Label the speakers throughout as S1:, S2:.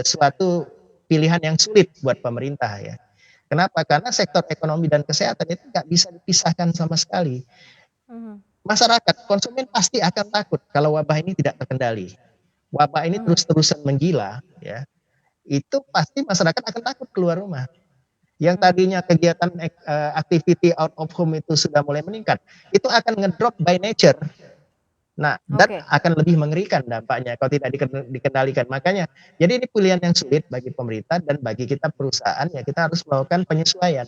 S1: suatu pilihan yang sulit buat pemerintah ya. Kenapa? Karena sektor ekonomi dan kesehatan itu nggak bisa dipisahkan sama sekali.
S2: Mhm.
S1: Masyarakat, konsumen pasti akan takut kalau wabah ini tidak terkendali. Wabah ini
S2: Mhm.
S1: terus-terusan menggila, ya, itu pasti masyarakat akan takut keluar rumah. Yang
S2: Mhm.
S1: tadinya kegiatan activity out of home itu sudah mulai meningkat, itu akan ngedrop by nature. Nah, dan
S2: Oke.
S1: akan lebih mengerikan dampaknya kalau tidak dikendalikan. Makanya, jadi ini pilihan yang sulit bagi pemerintah dan bagi kita perusahaan ya kita harus melakukan penyesuaian.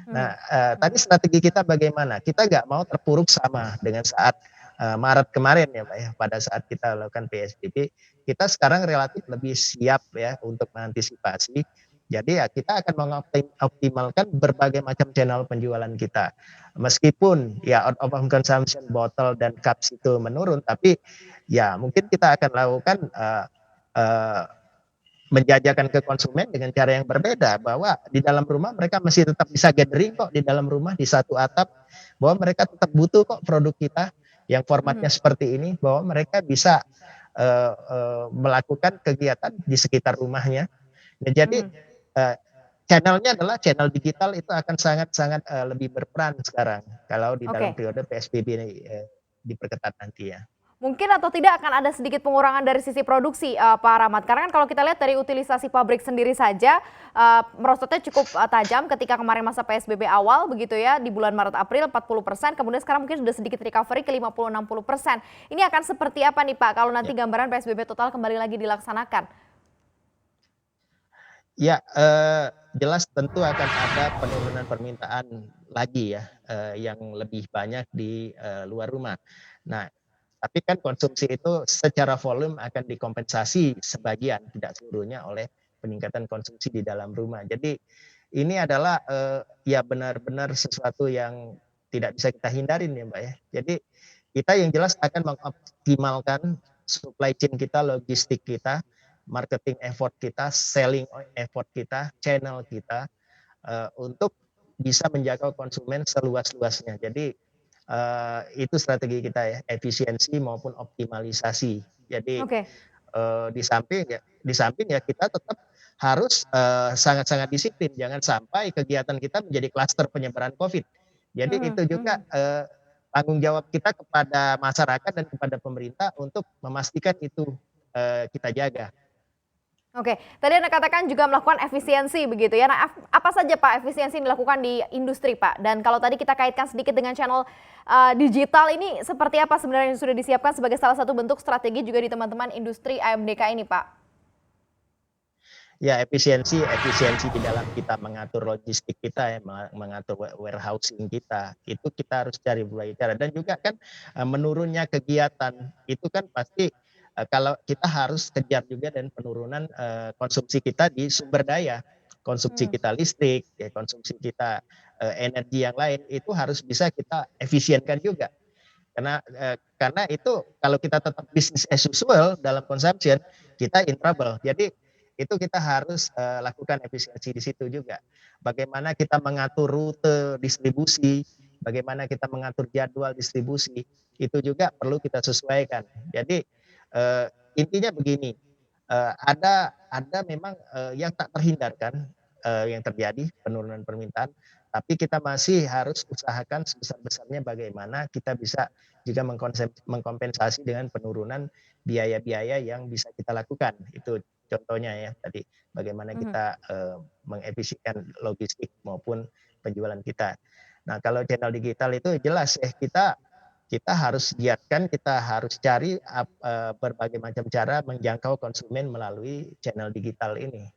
S1: Nah,
S2: Mhm.
S1: tadi
S2: Mhm.
S1: strategi kita bagaimana? Kita nggak mau terpuruk sama dengan saat Maret kemarin ya Mbak ya, pada saat kita lakukan PSBB, kita sekarang relatif lebih siap ya untuk mengantisipasi. Jadi ya kita akan mengoptimalkan berbagai macam channel penjualan kita. Meskipun ya out of home consumption botol dan cups itu menurun, tapi ya mungkin kita akan lakukan uh, menjajakan ke konsumen dengan cara yang berbeda, bahwa di dalam rumah mereka masih tetap bisa gathering kok di dalam rumah di satu atap, bahwa mereka tetap butuh kok produk kita yang formatnya
S2: Mhm.
S1: seperti ini, bahwa mereka bisa melakukan kegiatan di sekitar rumahnya. Nah, jadi
S2: Mhm.
S1: channelnya adalah channel digital itu akan sangat-sangat lebih berperan sekarang kalau di dalam
S2: Oke.
S1: periode PSBB ini diperketat nanti ya.
S2: Mungkin atau tidak akan ada sedikit pengurangan dari sisi produksi, Pak Rahmat. Karena kan kalau kita lihat dari utilisasi pabrik sendiri saja, merosotnya cukup, tajam ketika kemarin masa PSBB awal begitu ya, di bulan Maret April 40%, kemudian sekarang mungkin sudah sedikit recovery ke 50-60%. Ini akan seperti apa nih Pak, kalau nanti
S1: Ya,
S2: gambaran PSBB total kembali lagi dilaksanakan?
S1: ya jelas tentu akan ada penurunan permintaan lagi ya, yang lebih banyak di luar rumah. Nah, tapi kan konsumsi itu secara volume akan dikompensasi sebagian, tidak seluruhnya oleh peningkatan konsumsi di dalam rumah. Jadi ini adalah ya benar-benar sesuatu yang tidak bisa kita hindarin ya Mbak ya. Jadi kita yang jelas akan mengoptimalkan supply chain kita, logistik kita, marketing effort kita, selling effort kita, channel kita untuk bisa menjaga konsumen seluas-luasnya. Jadi itu strategi kita ya, efisiensi maupun optimalisasi. Jadi
S2: Oke.
S1: di samping ya kita tetap harus sangat-sangat disiplin, jangan sampai kegiatan kita menjadi klaster penyebaran COVID. Jadi
S2: Mhm.
S1: itu juga
S2: Mhm.
S1: tanggung jawab kita kepada masyarakat dan kepada pemerintah untuk memastikan itu kita jaga.
S2: Oke, tadi Anda katakan juga melakukan efisiensi begitu ya. Nah, apa saja Pak efisiensi yang dilakukan di industri Pak? Dan kalau tadi kita kaitkan sedikit dengan channel digital ini seperti apa sebenarnya yang sudah disiapkan sebagai salah satu bentuk strategi juga di teman-teman industri AMDK ini Pak?
S1: Ya, efisiensi di dalam kita mengatur logistik kita ya, mengatur warehousing kita, itu kita harus cari berbagai cara. Dan juga kan menurunnya kegiatan itu kan pasti kalau kita harus kejar juga dan penurunan konsumsi kita di sumber daya, konsumsi
S2: Hmm.
S1: kita listrik, ya, konsumsi kita energi yang lain itu harus bisa kita efisienkan juga. Karena itu kalau kita tetap business as usual dalam consumption, kita in trouble. Jadi itu kita harus lakukan efisiensi di situ juga. Bagaimana kita mengatur rute distribusi, bagaimana kita mengatur jadwal distribusi, itu juga perlu kita sesuaikan. Jadi intinya begini, ada memang yang tak terhindarkan yang terjadi penurunan permintaan, tapi kita masih harus usahakan sebesar-besarnya bagaimana kita bisa juga mengkompensasi dengan penurunan biaya-biaya yang bisa kita lakukan. Itu contohnya ya tadi bagaimana
S2: Mhm.
S1: kita mengefisienkan logistik maupun penjualan kita. Nah, kalau channel digital itu jelas ya kita kita harus giatkan, kita harus cari berbagai macam cara menjangkau konsumen melalui channel digital ini.